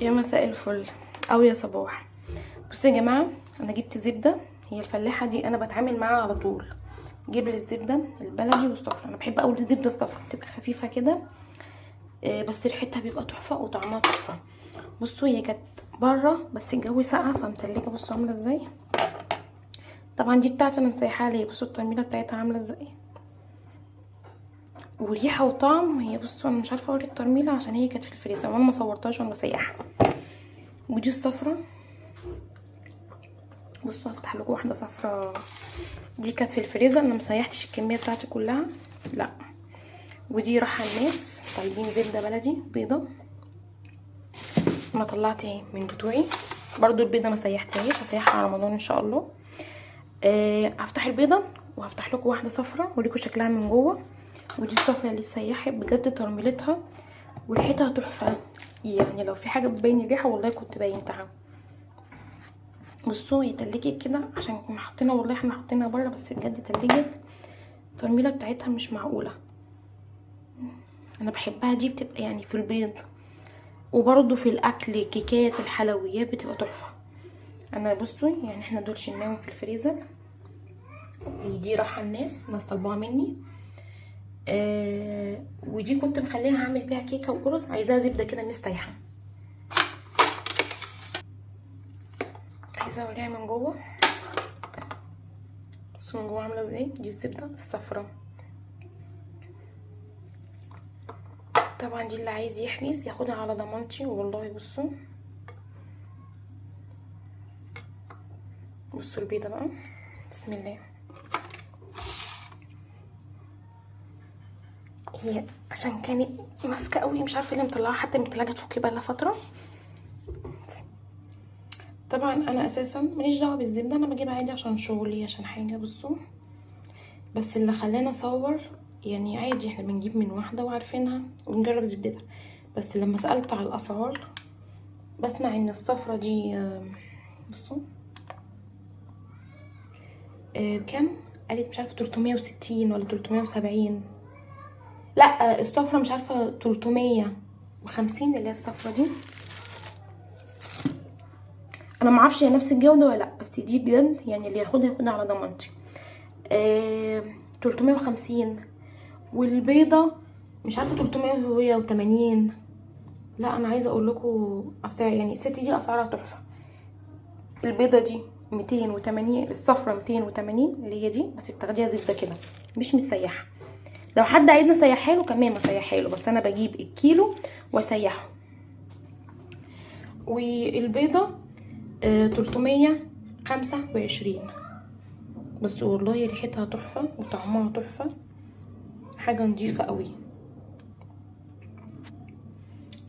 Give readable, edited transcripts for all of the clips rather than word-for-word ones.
يا مساء الفل او يا صباح. بصوا يا جماعه، انا جبت زبده. هي الفلاحه دي انا بتعامل معاها على طول. جيب لي الزبده البلدي والصفرا. انا بحب قوي الزبده الصفرا، بتبقى خفيفه كده. بس ريحتها بيبقى تحفه وطعمها تحفه. بصوا هي كانت بره بس الجو ساقع فمتلجه. بصوا عامله ازاي. طبعا دي بتاعتي انا مسيحاها ليه. بصوا الترميله بتاعتها عامله ازاي، وريحه وطعم. هي بصوا انا مش عارفه اوري الترميله عشان هي كانت في الفريزر وانا ما صورتهاش وانا مسيحها. ودي الصفرا. بصوا هفتح لكم واحده صفرا، دي كانت في الفريزر انا مسيحتش الكميه بتاعتي كلها، لا. ودي راحه الناس طالبين زبده بلدي بيضه. انا طلعت اهي من بتوعي. برضو البيضه ما سيحتهاش، هسيحها على رمضان ان شاء الله. هفتح البيضه وهفتح لكم واحده صفرا اوريكم شكلها من جوه. ودي الصفرا اللي سيحت بجد، ترميلتها وريحتها تحفه. يعني لو في حاجه بتبين الريحه والله كنت بينتها. بصوا هي تلجت كده عشان كنا حاطينها، والله احنا حاطينها بره بس بجد تلجت. الترميله بتاعتها مش معقوله. انا بحبها دي، بتبقى يعني في البيض وبرضو في الاكل، كيكات الحلويات بتبقى تحفه. انا بصوا يعني احنا دول شلناهم في الفريزر. ودي راحه الناس طلبوها مني. ودي كنت مخليها هعمل بيها كيكه وقرص، عايزاها زبده كده مستريحه. عايزه اوريها من جوه. بصوا من جوه عامله ازاي. دي الزبده الصفراء. طبعا دي اللي عايز يحجز ياخدها على ضمانتي والله. بصوا بصوا البيضه بقى، بسم الله. هي عشان كانت ماسكه قوي مش عارفه ليه مطلعاها حتى من التلاجة تفك بقى لها فتره. طبعا انا اساسا ماليش دعوه بالزبده، انا بجيبها عادي عشان شغلي عشان حاجه. بصوا بس اللي خلاني اصور يعني عادي، احنا بنجيب من واحده وعارفينها وبنجرب زبدتها. بس لما سالت على الاسعار بسمع ان الصفرة دي بصوا بكام. قالت مش عارفه 360 ولا 370. لا الصفرة مش عارفه 350 اللي هي الصفرة دي. انا ما اعرفش هي نفس الجوده ولا لا، بس دي بجد يعني اللي ياخدها على ضمانتي. 350. والبيضه مش عارفه 380. لا انا عايزه اقول لكم اسعار، يعني الست دي اسعارها تحفه. البيضه دي 280، الصفرة 280 اللي هي دي، بس بتاخديها زبده كده مش متسيحه. لو حد عايزني اسيحها له كمان اسيحها له، بس انا بجيب الكيلو واسيحه. والبيضه 325. بس والله ريحتها تحفه وطعمها تحفه، حاجه نضيفه قوي.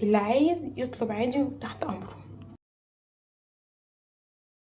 اللي عايز يطلب عادي وتحت امره.